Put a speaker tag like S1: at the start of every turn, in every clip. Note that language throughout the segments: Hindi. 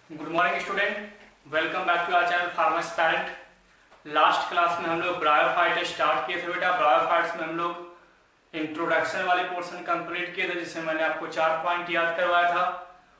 S1: Good morning student, welcome back to our channel farmers parent. Last class में हम लोग ब्रायोफाइट स्टार्ट किए थे बेटा। ब्रायोफाइट्स में हम लोग इंट्रोडक्शन वाले पोर्शन कंप्लीट किए थे, जिसमें मैंने आपको 4 पॉइंट याद करवाया था,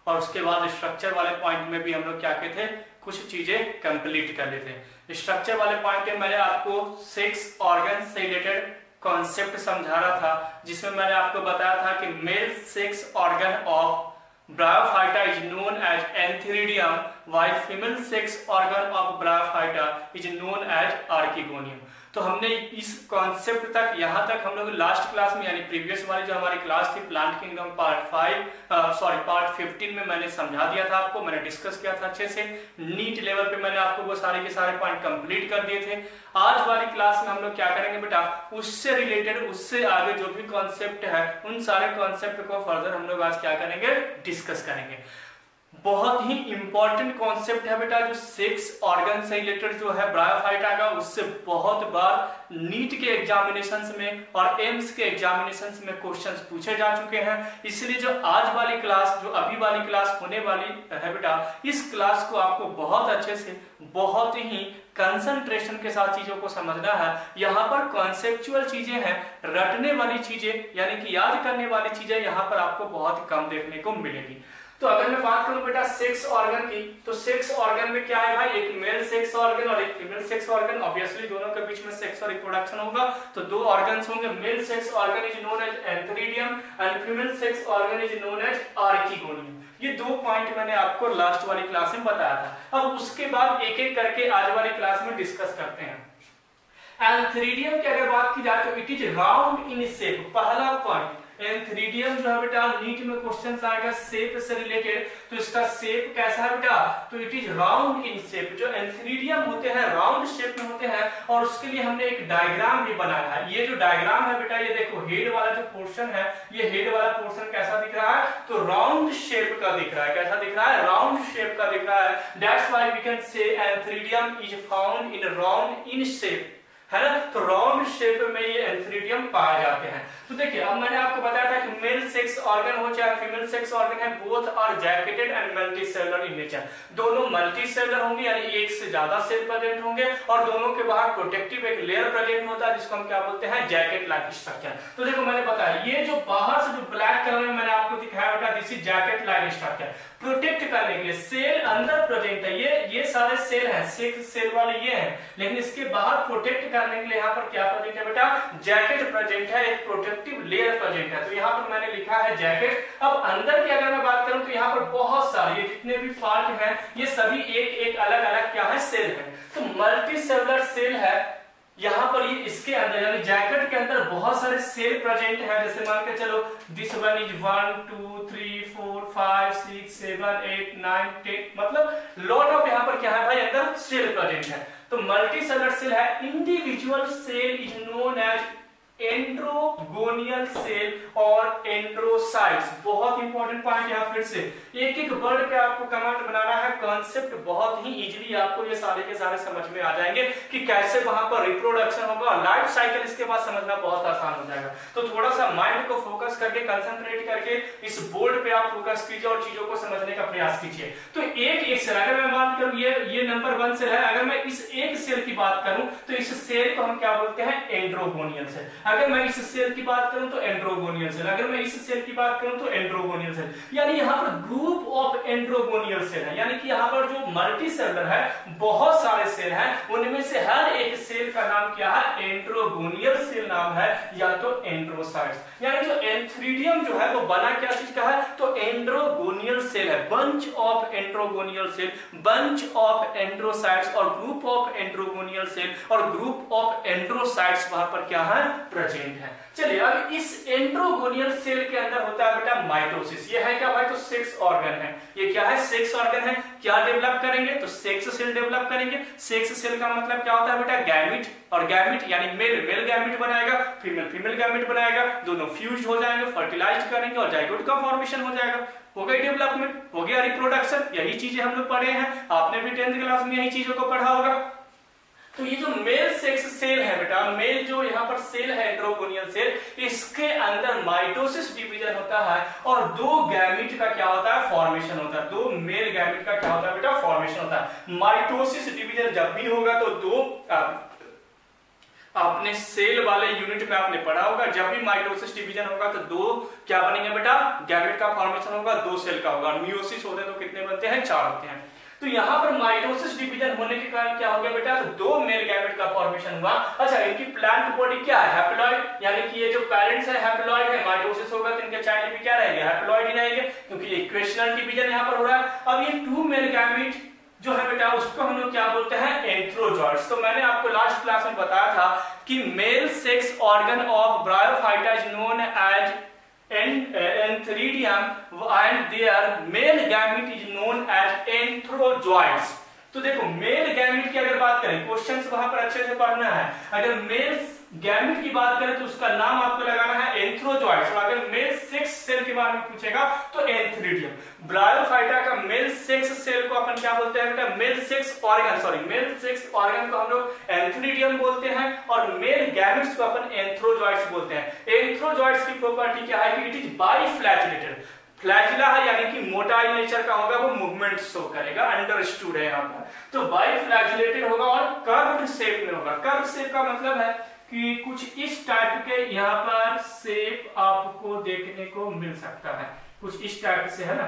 S1: और उसके बाद स्ट्रक्चर वाले पॉइंट में भी हम लोग क्या किए थे, कुछ चीजें कंप्लीट कर लिए थे। स्ट्रक्चर वाले पॉइंट में मैंने आपको 6 ऑर्गन से रिलेटेड कॉन्सेप्ट समझा रहा था, जिसमें मैंने आपको बताया था कि male 6 organ of Bryophyta is known as Antheridium, while female 6 organ of Bryophyta is known as Archegonium। तो हमने इस कॉन्सेप्ट तक, यहाँ तक हम लोग लास्ट क्लास में, यानी प्रीवियस वाली जो हमारी क्लास थी प्लांट किंगडम पार्ट 15 में मैंने समझा दिया था आपको, मैंने डिस्कस किया था अच्छे से। नीट लेवल पे मैंने आपको वो सारे के सारे पॉइंट कंप्लीट कर दिए थे। आज वाली क्लास में हम लोग क्या करेंगे बेटा, उससे रिलेटेड, उससे आगे जो भी कॉन्सेप्ट है, उन सारे कॉन्सेप्ट को फर्दर हम लोग आज क्या करेंगे, डिस्कस करेंगे। बहुत ही इंपॉर्टेंट कॉन्सेप्ट है बेटा, जो 6 ऑर्गन से रिलेटेड जो है ब्रायोफाइटा का, उससे बहुत बार नीट के एग्जामिनेशंस में और एम्स के एग्जामिनेशंस में क्वेश्चंस पूछे जा चुके हैं। इसलिए जो आज वाली क्लास, जो अभी वाली क्लास होने वाली है बेटा, इस क्लास को आपको बहुत अच्छे से, बहुत ही कंसंट्रेशन के साथ चीजों को समझना है। यहाँ पर कॉन्सेप्चुअल चीजें हैं, रटने वाली चीजें यानी कि याद करने वाली चीजें यहाँ पर आपको बहुत कम देखने को मिलेगी। तो अगर मैं बात करूं बेटा 6 ऑर्गन की, तो 6 ऑर्गन में क्या है भाई, एक मेल 6 ऑर्गन और एक फीमेल 6 ऑर्गन। ऑब्वियसली दोनों के बीच में सेक्स और रिप्रोडक्शन होगा, तो 2 ऑर्गन्स होंगे। Male 6 organ is known as antheridium and female 6 organ is known as archegonium. ये 2 पॉइंट मैंने आपको लास्ट वाली क्लास में बताया था। अब उसके बाद एक एक करके आज वाली क्लास में डिस्कस करते हैं। एंथेरिडियम की अगर बात की जाए तो it is round in shape. पहला पॉइंट, एंथेरिडियम जो है बेटा, नीट में क्वेश्चन आएगा शेप से रिलेटेड, तो इसका शेप कैसा है बेटा, तो it is round in shape. जो एंथेरिडियम होते हैं राउंड शेप में होते हैं, और उसके लिए हमने एक डायग्राम भी बनाया है। ये जो डायग्राम है बेटा, ये देखो हेड वाला जो पोर्शन है, ये हेड वाला पोर्शन कैसा दिख रहा है, तो राउंड शेप का दिख रहा है। कैसा दिख रहा है, राउंड शेप का दिख रहा है। That's why we can say antheridium is found in round in shape, है ना। तो राउंड शेप में ये एंथेरिडियम पाए जाते हैं। तो देखिए, अब मैंने आपको बताया था कि मेल 6 ऑर्गन हो चाहे फीमेल 6 ऑर्गन है, both are jacketed and multicellular in nature. दोनों मल्टीसेलुलर होंगे, यानी एक से ज्यादा सेल प्रेजेंट होंगे, और दोनों के बाहर प्रोटेक्टिव एक लेयर प्रेजेंट होता है, जिसको हम क्या बोलते हैं, जैकेट लाइक स्ट्रक्चर। तो देखो मैंने बताया, ये जो बाहर से जो ब्लैक कलर में मैंने आपको दिखाया बेटा, this is jacket like structure. Protect करने के लिए सेल अंदर प्रेजेंट है, ये सारे सेल हैं, 6 सेल वाले ये हैं, लेकिन इसके बाहर प्रोटेक्ट करने के लिए यहाँ पर क्या प्रेजेंट है बेटा, जैकेट प्रेजेंट है, एक प्रोटेक्टिव लेयर प्रेजेंट है। तो यहाँ पर मैंने लिखा है जैकेट। अब अंदर की अगर मैं बात करूं तो यहाँ पर बहुत सारे, ये जितने भी पार्ट हैं, ये सभी एक एक अलग अलग क्या है, सेल है। तो मल्टी सेलुलर सेल है यहाँ पर। ये इसके अंदर यानी जैकेट के अंदर बहुत सारे सेल प्रेजेंट है। जैसे मान के चलो, दिस वन इज 1 2 3 4 5 6 7 8 9 10, मतलब लॉट ऑफ यहाँ पर क्या है भाई, अंदर सेल प्रेजेंट है। तो मल्टी सेलुलर सेल है। Individual cell is known as androgonial cell और एंड्रोसाइट्स। बहुत इंपॉर्टेंट पॉइंट यहाँ फिर से, एक एक वर्ड पे आपको कमांड बनाना है। कॉन्सेप्ट बहुत ही इजीली आपको ये सारे के सारे समझ में आ जाएंगे कि कैसे वहां पर रिप्रोडक्शन होगा, लाइफ साइकिल इसके बाद समझना बहुत आसान हो जाएगा। तो थोड़ा सा माइंड को फोकस करके, कंसंट्रेट करके इस बोर्ड पे आप फोकस कीजिए और चीजों को समझने का प्रयास कीजिए। तो एक एक सेल, अगर मैं बात करूं, ये नंबर 1 सेल है। अगर मैं इस एक सेल की बात करूं तो इस सेल को हम क्या बोलते हैं, एंड्रोगोनियल सेल। अगर मैं इस सेल की बात करूं तो एंड्रोगोनियल सेल, अगर मैं इस सेल की बात करूं तो एंड्रोगोनियल सेल। यानी यहाँ पर ग्रुप ऑफ एंड्रोगोनियल सेल है, यानी कि यहाँ पर जो मल्टी सेलुलर है, बहुत सारे सेल हैं, उनमें से हर एक सेल का नाम क्या है, एंड्रोगोनियल सेल नाम है, या तो एंड्रोसाइट्स। यानी जो एंथेरिडियम जो है वो बना क्या चीज का है, तो एंड्रोगोनियल सेल है। Bunch of androgonial cell, bunch of androcytes, और ग्रुप ऑफ एंड्रोगोनियल सेल और ग्रुप ऑफ एंड्रोसाइट्स वहां पर क्या है, प्रेजेंट है। चलिए, अब इस एंड्रोगोनियल सेल के अंदर होता है बेटा माइटोसिस। ये है क्या भाई, तो 6 ऑर्गन है। ये क्या है, 6 ऑर्गन है। क्या डेवलप करेंगे, तो 6 सेल डेवलप करेंगे। 6 सेल का मतलब क्या होता है बेटा, गैमिट, और गैमिट यानी मेल गैमिट बनाएगा, फीमेल गैमिट बनाएगा, दोनों फ्यूज हो जाएंगे, फर्टिलाइज करेंगे और जाइगोट का फॉर्मेशन हो जाएगा। हो गई डेवलपमेंट, हो गया रिप्रोडक्शन। यही चीजें हम लोग पढ़े हैं, आपने भी 10th क्लास में यही चीजों को पढ़ा होगा। तो ये जो मेल सेक्स सेल है बेटा, मेल जो यहाँ पर सेल है एंड्रोगोनियल सेल, इसके अंदर माइटोसिस डिवीजन होता है और दो गैमीट का क्या होता है, फॉर्मेशन होता है। दो मेल गैमीट का क्या होता है बेटा, फॉर्मेशन होता है। माइटोसिस डिवीजन जब भी होगा तो दो, आपने सेल वाले यूनिट में आपने पढ़ा होगा, जब भी माइटोसिस डिवीजन होगा तो दो क्या बनेंगे बेटा, गैमेट का फॉर्मेशन होगा, दो सेल का होगा। मियोसिस होते हैं तो कितने बनते हैं, 4 होते हैं। तो यहाँ पर माइटोसिस डिवीजन होने के कारण क्या हो गया बेटा, तो दो मेल गैमेट का फॉर्मेशन हुआ। अच्छा, इनकी प्लांट बॉडी क्या है, हैप्लॉइड, यानी कि ये जो पेरेंट्स है हैप्लॉइड है। माइटोसिस होगा तो इनके चाइल्ड भी क्या रहेंगे, हैप्लॉइड ही रहेंगे, क्योंकि इक्वेशनल डिवीजन यहाँ पर हो रहा है। अब ये टू मेल गैमेट जो है बेटा, उसको हम लोग क्या बोलते हैं, एंथ्रोजॉइड्स। तो मैंने आपको लास्ट क्लास में बताया था कि male sex organ of bryophyta is known as antheridium and their male gamete is known as antherozoids. तो देखो मेल गैमेट की अगर बात करें, क्वेश्चंस वहां पर अच्छे से पढ़ना है। अगर मेल गैमेट की बात करें तो उसका नाम आपको लगाना है एंथ्रोजॉइड्स, और अगर मेल सेक्स सेल के बारे में पूछेगा तो एंथ्रीडियम। ब्रायोफाइटा का मेल सेक्स सेल को अपन क्या बोलते हैं बेटा, mail sex organ, sorry mail sex organ को हम लोग एंथ्रीडियम बोलते हैं और मेल गैमेट्स को अपन एंथ्रोजॉइड्स बोलते हैं। एंथ्रोजॉइड्स की प्रॉपर्टी क्या है कि इट इज बाइफ्लैजिलेटेड। फ्लैजिला है यानी कि मोटाई नेचर का होगा, वो मूवमेंट शो करेगा, अंडरस्टूड है यहाँ पर। तो बाइफ्लैजिलेटेड होगा और कर्व्ड शेप में होगा। कर्व शेप का मतलब है कि कुछ इस टाइप के यहाँ पर शेप आपको देखने को मिल सकता है, कुछ इस टाइप से, है ना,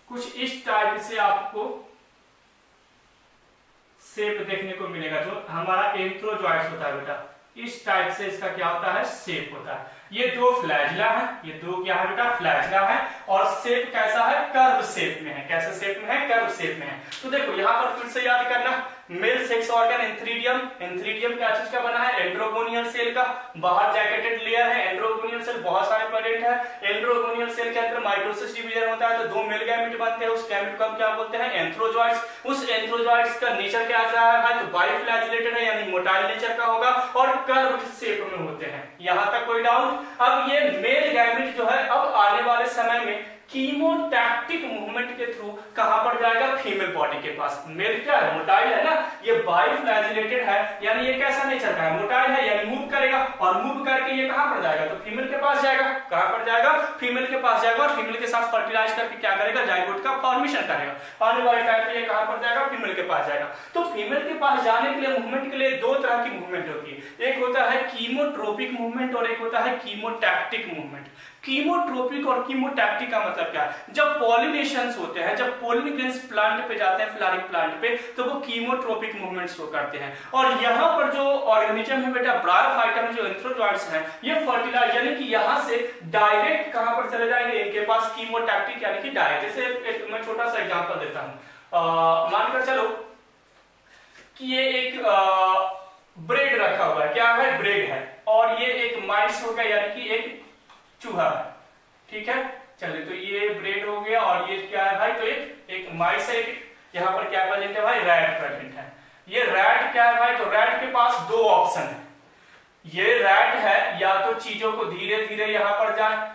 S1: कुछ इस टाइप से आपको शेप देखने को मिलेगा। जो हमारा एंथ्रोजॉइड्स होता है बेटा, इस टाइप से इसका क्या होता है, शेप होता है। ये दो फ्लैजिला है, ये दो क्या है बेटा, फ्लैजिला है, और शेप कैसा है, कर्व शेप में है। कैसे शेप में है, कर्व शेप में है। तो देखो यहाँ पर फिर से याद करना, mail sex organ antheridium. Antheridium क्या चीज का बना है, एंड्रोगोनियल सेल का। बाहर जैकेटेड लेयर है, एंड्रोगोनियल सेल बहुत सारे प्रोडक्ट है। एंड्रोगोनियल सेल के अंदर माइटोसिस डिवीजन होता है तो दो मेल गैमेट बनते हैं, उस गैमेट को हम क्या बोलते हैं, एंथ्रोजॉइड्स। उस एंथ्रोजॉइड्स का नेचर क्या है भाई, तो बाइफ्लैजिलेटेड है यानी मोटाई नेचर का होगा और कर्व शेप में होते हैं। यहां तक कोई डाउट? अब ये मेल गैमेट जो है अब आने वाले समय में कीमोटैक्टिक मूवमेंट के थ्रू कहां पर जाएगा, फीमेल बॉडी के पास। मेल क्या है, मोटाई है ना, ये बाइफ्लैजिलेटेड है यानी ये कैसा नेचर का है, मोटाई है यानी मूव करेगा, और मूव करके ये कहां पर जाएगा, तो फीमेल के पास जाएगा। कहां पर जाएगा, फीमेल के पास जाएगा, और फीमेल के साथ फर्टिलाइज करके क्या करेगा, जाइगोट का फॉर्मेशन करेगा। आने वाले टाइम पे ये कहां पर जाएगा, फीमेल के पास जाएगा। तो फीमेल के पास जाने के लिए, मूवमेंट के लिए दो तरह की मूवमेंट होती है, एक होता है कीमोट्रोपिक मूवमेंट और एक होता है कीमोटैक्टिक मूवमेंट। कीमोट्रोपिक और कीमोटैक्टिक का मतलब क्या है, जब पॉलिनेशंस होते हैं, जब पोलिन ग्रेन्स प्लांट पे जाते हैं, फ्लावरिंग प्लांट पे, तो वो कीमोट्रोपिक मूवमेंट शो करते हैं। और यहाँ पर जो ऑर्गेनिज्म है बेटा, ब्रायोफाइटा में जो एंथ्रोजॉइड्स हैं, ये फर्टिलाइज यानी कि यहाँ से डायरेक्ट कहां पर चले जाएंगे, इनके पास कीमोटैक्टिक यानी कि डायरेक्ट। जैसे मैं छोटा सा एग्जांपल देता हूं, मानकर चलो कि ये एक ब्रेड रखा हुआ है, क्या है, ब्रेड है, और ये एक माइस हो गया यानी कि एक चूहा है, ठीक है। चलिए, तो ये ब्रेड हो गया और ये क्या है भाई, तो एक माइस है, यहाँ पर क्या प्रेजेंट है भाई, रैट प्रेजेंट है। ये रैट क्या है भाई, तो रैट के पास दो ऑप्शन है। ये रैट है, या तो चीजों को धीरे धीरे यहाँ पर जाए,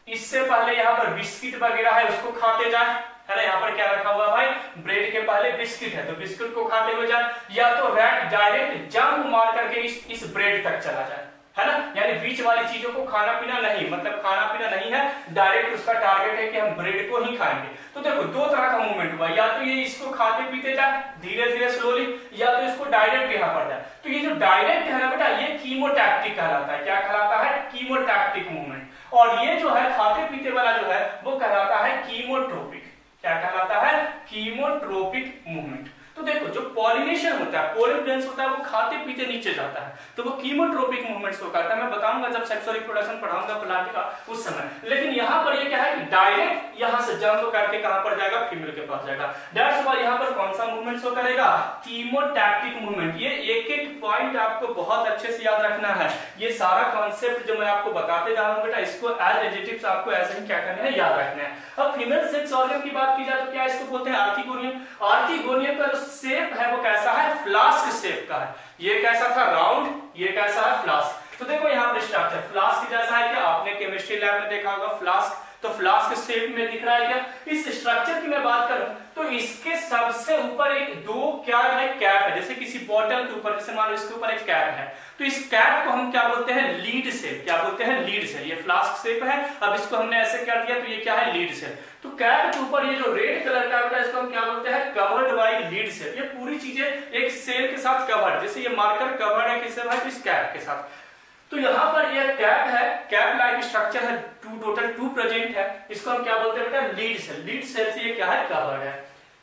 S1: इससे पहले यहाँ पर बिस्किट वगैरह है उसको खाते जाए, है ना। यहाँ पर क्या रखा हुआ भाई, ब्रेड के पहले बिस्किट है तो बिस्किट को खाते हुए जाए, या तो रैट डायरेक्ट जंप मार करके इस ब्रेड तक चला जाए, है ना। यानी बीच वाली चीजों को खाना पीना नहीं, मतलब खाना पीना नहीं है, डायरेक्ट उसका टारगेट है कि हम ब्रेड को ही खाएंगे। तो देखो दो तरह का मूवमेंट हुआ, या तो ये इसको खाते पीते जाए धीरे धीरे स्लोली, या तो इसको डायरेक्ट यहाँ पर जाए। तो ये जो डायरेक्ट है ना बेटा, ये कीमोटैक्टिक कहलाता है। क्या कहलाता है, कीमोटैक्टिक मूवमेंट। और ये जो है खाते पीते वाला जो है वो कहलाता है कीमोट्रोपिक। क्या कहलाता है, कीमोट्रोपिक मूवमेंट। तो देखो जो पॉलिनेशन होता है, पोलन ग्रेन्स होता है, वो खाते पीते नीचे जाता है, तो वो कीमोट्रोपिक मूवमेंट्स को करता है। मैं बताऊंगा जब सेक्सुअल रिप्रोडक्शन पढ़ाऊंगा प्लांट का उस समय। लेकिन यहाँ पर ये क्या है कि डायरेक्ट यहाँ से जंप करके कहां पर जाएगा, फीमेल के पास जाएगा। दैट्स व्हाई यहाँ पर कौन सा मूवमेंट शो करेगा, कीमोटैक्टिक मूवमेंट। ये एक एक पॉइंट आपको बहुत अच्छे से याद रखना है। ये सारा कॉन्सेप्ट जो मैं आपको बताते जा रहा हूँ बेटा, इसको एज एडिटिव्स आपको ऐसे ही क्या करना है, याद रखना है। अब फीमेल सेक्स ऑर्गन की बात की जाए तो क्या इसको बोलते हैं, आर्किगोनियम। आर्किगोनियम का शेप है वो कैसा है, फ्लास्क शेप का है। ये कैसा था, राउंड, ये कैसा है, फ्लास्क। तो देखो यहाँ पर स्ट्रक्चर फ्लास्क जैसा है, क्या आपने केमिस्ट्री केमिस्ट्री लैब में देखा होगा फ्लास्क, तो फ्लास्क शेप में दिख रहा है क्या। इस स्ट्रक्चर की मैं बात करूं तो इसके सबसे ऊपर एक दो क्या है, कैप है। जैसे किसी बॉटल के ऊपर, जैसे मान लो इसके ऊपर एक कैप है, तो इस कैप को हम क्या बोलते हैं, लीड सेल। क्या बोलते हैं, लीड सेल। ये फ्लास्क शेप है, अब इसको हमने ऐसे कर दिया तो ये क्या है, लीड सेल। तो कैप के ऊपर ये जो रेड कलर का होता है इसको हम क्या बोलते हैं, कवर्ड बाय लीड सेल। ये पूरी चीजें एक सेल के साथ कवर्ड, जैसे ये मार्कर कवर्ड है किससे भाई, इस कैप के साथ। तो यहाँ पर ये कैप है, कैप लाइक स्ट्रक्चर है, टोटल टू प्रेजेंट है, इसको हम क्या बोलते हैं बेटा, लीड सेल। लीड सेल से ये क्या है, कवर्ड है।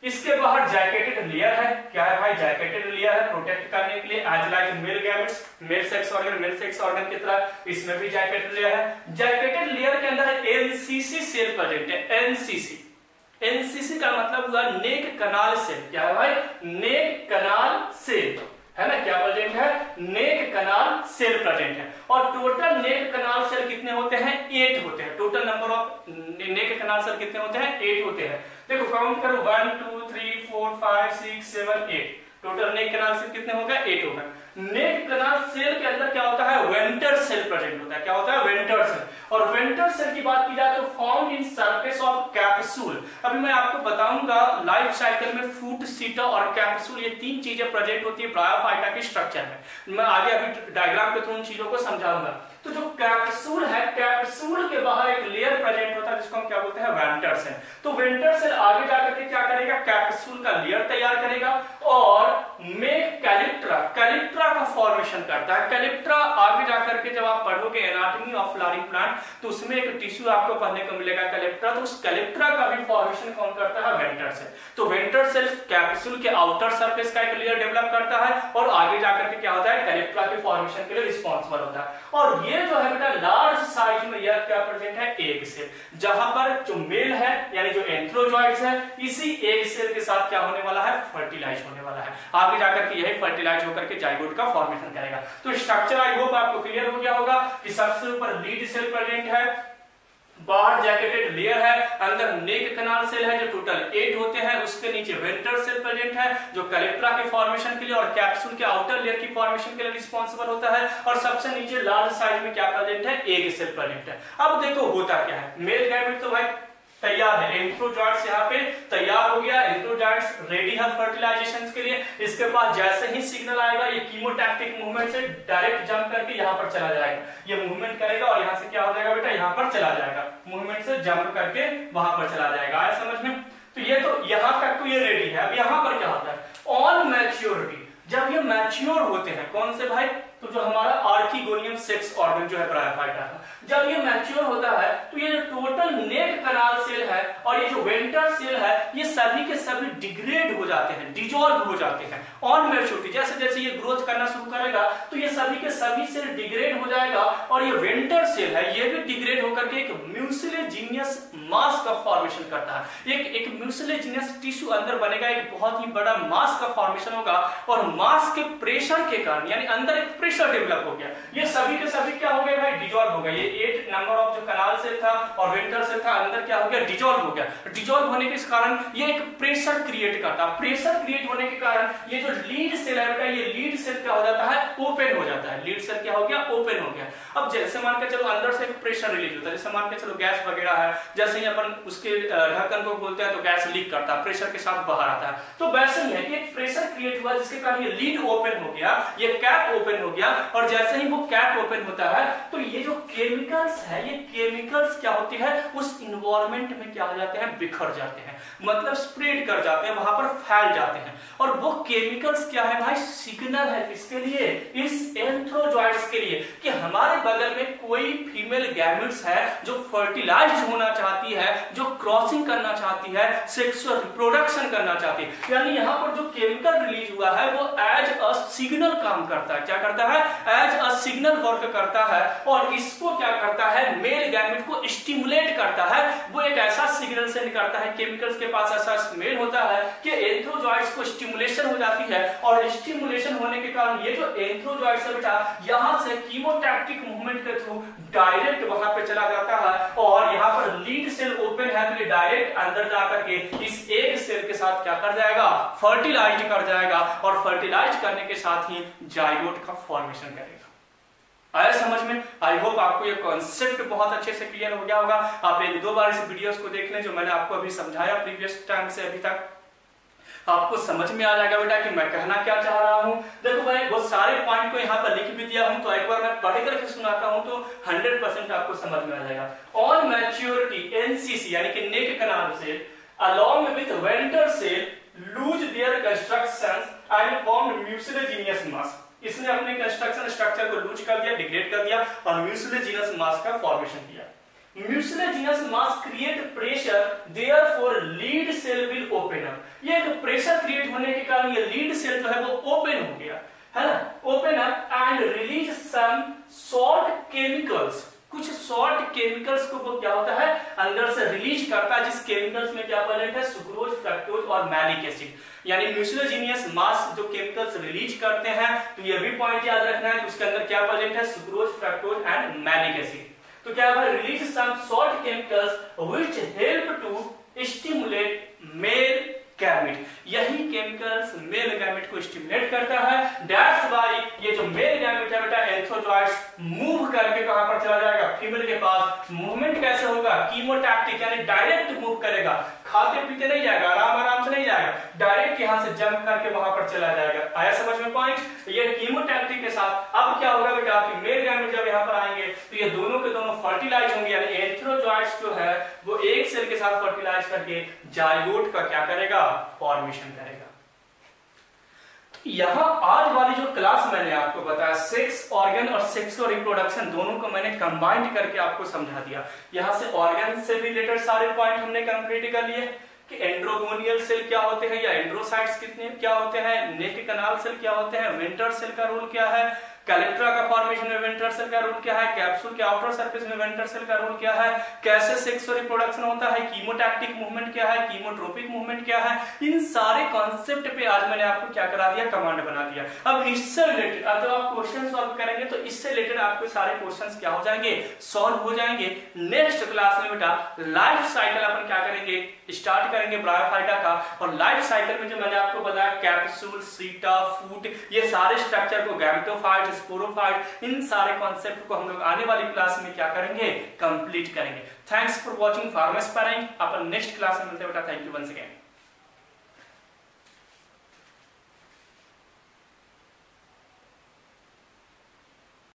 S1: इसके बाहर जैकेटेड लेयर है, क्या है भाई, जैकेटेड लेयर है प्रोटेक्ट करने के लिए, as like male gametes, male sex organ की तरह इसमें भी जैकेटेड लेयर है। जैकेटेड लेयर के अंदर एनसीसी सेल प्रेजेंट है, एनसीसी। एनसीसी का मतलब हुआ नेक कनाल सेल। क्या है भाई, नेक कनाल सेल है ना, क्या प्रेजेंट है, नेक कनाल सेल प्रेजेंट है। और टोटल नेक कनाल सेल कितने होते हैं, 8 होते हैं। Total number of neck canal cell कितने होते हैं, 8 होते हैं। देखो काउंट करो, 1 2 3 4 5 6 7 8। टोटल नेक कनाल सेल कितने हो गए, 8 हो गए। नेक कनाल सेल के अंदर क्या होता है, वेंटर सेल प्रेजेंट होता है। क्या होता है, वेंटर सेल। और वेंटर सेल की बात की जाए तो found in surface of capsule. अभी मैं आपको बताऊंगा लाइफ साइकिल में फ्रूट, सीटा और कैप्सूल, ये 3 चीजें प्रेजेंट होती है ब्रायोफाइटा के स्ट्रक्चर में। मैं आगे अभी डायग्राम के थ्रू उन चीजों को समझाऊंगा। तो जो कैप्सूल है, कैप्सूल के बाहर एक लेयर प्रेजेंट होता है जिसको हम क्या बोलते हैं, वेंटर सेल। तो वेंटर सेल आगे जाकर के क्या करेगा, कैप्सूल का लेयर तैयार करेगा और मेक कैलिप्ट्रा, कैलिप्ट्रा का फॉर्मेशन करता है। कैलिप्ट्रा आगे जाकर के जब आप पढ़ोगे एनाटॉमी ऑफ फ्लावरिंग प्लांट तो उसमें एक टिश्यू आपको पढ़ने को मिलेगा कैलिप्ट्रा। तो उस कैलिप्ट्रा का भी फॉर्मेशन कौन करता है, वेंटर सेल। तो वेंटर सेल कैप्सूल के आउटर सरफेस का एक लेयर डेवलप करता है और आगे जाकर के क्या होता है, कैलिप्ट्रा के फॉर्मेशन के लिए रिस्पॉन्सिबल होता है। और ये जो है बेटा लार्ज साइज में यह क्या प्रेजेंट है, एग सेल। जहां पर जो मेल है यानी जो एंथ्रोजॉइड्स है, इसी एग सेल के साथ क्या होने वाला है, फर्टिलाइज होने वाला है। आगे जाकर के यही फर्टिलाइज होकर के जाइगोट का फॉर्मेशन करेगा। तो स्ट्रक्चर आई होप आपको क्लियर हो गया होगा कि सबसे ऊपर लीड सेल प्रेजेंट है, बाहर जैकेटेड लेयर है, अंदर नेक कनाल सेल है जो टोटल 8 होते हैं, उसके नीचे वेंटर सेल प्रेजेंट है जो कैलिप्ट्रा के फॉर्मेशन के लिए और कैप्सूल के आउटर लेयर की फॉर्मेशन के लिए रिस्पॉन्सिबल होता है, और सबसे नीचे लार्ज साइज में क्या प्रेजेंट है, एग सेल प्रेजेंट है। अब देखो होता क्या है, मेल गैमेट तो भाई तैयार है, एंथ्रोजॉइड्स यहाँ पे तैयार हो गया, एंथ्रोजॉइड्स रेडी है फर्टिलाइजेशन के लिए। इसके बाद जैसे ही सिग्नल आएगा ये कीमोटैक्टिक मूवमेंट से डायरेक्ट जंप करके यहाँ पर चला जाएगा, ये मूवमेंट करेगा और यहाँ से क्या हो जाएगा बेटा, यहाँ पर चला जाएगा, मूवमेंट से जंप करके वहां पर चला जाएगा। आया समझ में। तो ये तो यहाँ तक तो ये रेडी है। अब यहाँ पर क्या होता है, ऑन मैच्योरिटी, जब ये मैच्योर होते हैं, कौन से भाई, तो जो हमारा आर्किगोनियम सेक्स ऑर्गन जो है ब्रायोफाइटा का, जब ये मैच्योर होता है तो ये जो टोटल नेक कनाल सेल है और ये जो वेंटर सेल है ये सभी के सभी डिग्रेड हो जाते हैं, डिजॉल्व हो जाते हैं ऑन मैच्योरिटी। जैसे जैसे ये ग्रोथ करना शुरू करेगा तो ये सभी के सभी सेल डिग्रेड हो जाएगा और ये वेंटर सेल है ये भी डिग्रेड होकर के एक म्यूसिलेजिनियस मास का फॉर्मेशन करता है। एक म्यूसिलेजिनियस टिश्यू अंदर बनेगा, एक बहुत ही बड़ा मास का फॉर्मेशन होगा और मास के प्रेशर के कारण यानी अंदर एक प्रेशर डेवलप हो गया, ये सभी के सभी क्या हो गए भाई, डिजॉल्व हो गए। ये 8 नंबर ऑफ जो कनाल सेल था और वेंटर सेल था अंदर क्या हो गया, डिजॉल्व हो गया। डिजॉल्व होने के कारण ये एक प्रेशर क्रिएट करता है, प्रेशर क्रिएट होने के कारण ये जो लीड सेल है बेटा, ये लीड सेल क्या हो जाता है, ओपन हो जाता है। लीड सेल क्या हो गया, ओपन हो गया। अब जैसे मान के चलो अंदर से एक प्रेशर रिलीज होता है, जैसे मान के चलो गैस वगैरह है, जैसे ही अपन उसके ढक्कन को खोलते हैं तो गैस लीक करता है, प्रेशर के साथ बाहर आता है। तो वैसे ही है कि एक प्रेशर क्रिएट हुआ जिसके कारण ये लीड ओपन हो गया, ये कैप ओपन हो गया और जैसे ही वो कैप ओपन होता है तो ये जो केमिकल्स है, ये केमिकल्स क्या होती है, उस इन्वायरमेंट में क्या हो जाते हैं, बिखर जाते हैं, मतलब स्प्रेड कर जाते हैं, वहां पर फैल जाते हैं। और वो केमिकल्स क्या है भाई, सिग्नल है किसके लिए, इस एंथ्रोजॉइड्स के लिए कि हमारे बगल में कोई फीमेल गैमेट्स है जो फर्टिलाइज्ड होना चाहती है, जो क्रॉसिंग करना चाहती है, सेक्सुअल रिप्रोडक्शन करना चाहती है। यानी यहाँ पर जो केमिकल रिलीज हुआ है वो एज अ सिग्नल काम करता है। क्या करता है, एज अ सिग्नल वर्क करता है और इसको क्या करता है, मेल गैमेट को स्टिमुलेट करता है। वो एक ऐसा सिग्नल से निकलता है, केमिकल्स के पास ऐसा स्मेल होता है कि एंथ्रोजॉइड्स को स्टिमुलेशन हो जाती है और स्टिमुलेशन होने के कारण ये जो एंथ्रोजॉइड्स है बेटा यहां से कीमोटैक्टिक मूवमेंट के थ्रू डायरेक्ट वहां पे चला जाता है और यहाँ पर लीड सेल ओपन है तो ये डायरेक्ट अंदर जाकर के इस एग सेल के साथ क्या कर जाएगा, फर्टिलाइज कर जाएगा और फर्टिलाइज करने के साथ ही जाइगोट का फॉर्मेशन करेगा। आया समझ में? आई होप आपको ये कॉन्सेप्ट बहुत अच्छे से क्लियर हो गया होगा। आप एक दो बार इस वीडियोस को देख लें जो मैंने आपको अभी समझाया प्रीवियस टाइम से अभी तक, आपको समझ में आ जाएगा बेटा कि मैं कहना क्या चाह रहा हूं। देखो भाई बहुत सारे पॉइंट को यहाँ पर लिख भी दिया हूं, तो एक बार मैं पढ़ करके सुनाता हूं तो 100% आपको समझ में आ जाएगा। ऑन मैच्योरिटी एनसीसी यानी कि neck canal cell along with vendor cell lose their constructions and formed mucilaginous mass। इसने अपने कंस्ट्रक्शन स्ट्रक्चर को लूज कर दिया, डिग्रेड कर दिया और म्यूसिलेजिनस मास का फॉर्मेशन किया। Mucilaginous mass create pressure, therefore lid cell will open up. ये एक प्रेशर क्रिएट होने के कारण ये लीड सेल जो है वो ओपन हो गया है ना, open up and release some salt chemicals. कुछ सॉल्ट केमिकल्स को वो क्या होता है अंदर से रिलीज करता है, जिस केमिकल्स में क्या प्रेजेंट है सुक्रोज, फ्रक्टोज और मैलिक एसिड। यानी म्यूसिलेजिनियस मास जो केमिकल्स रिलीज करते हैं, तो ये भी पॉइंट याद रखना है कि उसके अंदर क्या प्रेजेंट है sucrose, fructose and malic acid. तो क्या है release some salt chemicals which help to stimulate male gamete. यही केमिकल्स मेल गैमेट को स्टिमुलेट करता है। दैट्स व्हाई ये जो मेल गैमेट है बेटा एंथ्रोजॉइड्स मूव करके कहां पर चला जाएगा फीमेल के पास। मूवमेंट कैसे होगा कीमोटैक्टिक यानी डायरेक्ट मूव करेगा, खाते पीते नहीं जाएगा, आराम आराम से नहीं जाएगा, डायरेक्ट यहां से जंप करके वहां पर चला जाएगा। आया समझ में पॉइंट? ये कीमोटैक्टिक के साथ अब क्या होगा बेटा कि मेल गैमेट जब यहां पर आएंगे तो ये दोनों के दोनों फर्टिलाइज होंगे, यानी एंथ्रोजॉइड्स जो है वो एक सेल के साथ फर्टिलाइज करके जाइगोट का क्या करेगा फॉर्मेशन करेगा। तो यहां आज वाली जो क्लास मैंने आपको बताया सेक्स ऑर्गन और सेक्सुअल रिप्रोडक्शन दोनों को मैंने कंबाइंड करके आपको समझा दिया। यहां से ऑर्गन से रिलेटेड सारे पॉइंट हमने कंप्लीट कर लिए कि एंड्रोगोनियल सेल क्या होते हैं या एंड्रोसाइट्स कितने क्या होते हैं, नेक कैनाल सेल क्या होते हैं, वेंट्रल सेल का रोल क्या है, कैलेक्ट्रा का फॉर्मेशन में वेंट्रल सेल का रोल क्या है, कैप्सूल के आउटर सरफेस में वेंट्रल सेल का रोल क्या है, कैसे सेक्सुअल रिप्रोडक्शन होता है, कीमोटैक्टिक मूवमेंट क्या है, कीमोट्रोपिक मूवमेंट क्या है, इन सारे कॉन्सेप्ट पे आज मैंने आपको क्या करा दिया कमांड बना दिया। अब इससे रिलेटेड जब आप क्वेश्चन सॉल्व करेंगे तो इससे रिलेटेड आपके सारे क्वेश्चंस क्या हो जाएंगे सॉल्व हो जाएंगे। नेक्स्ट क्लास में बेटा लाइफ साइकिल अपन क्या करेंगे स्टार्ट करेंगे ब्रायोफाइटा का, और लाइफ साइकिल में जो मैंने आपको बताया कैप्सूल, सीटा, फूट, ये सारे स्ट्रक्चर को गैमेटोफाइट, स्पोरोफाइट, इन सारे कॉन्सेप्ट को हम लोग आने वाली क्लास में क्या करेंगे कंप्लीट करेंगे। थैंक्स फॉर वॉचिंग फार्मेस्पेरेंट। अपन नेक्स्ट क्लास में मिलते हैं बेटा। Thank you once again.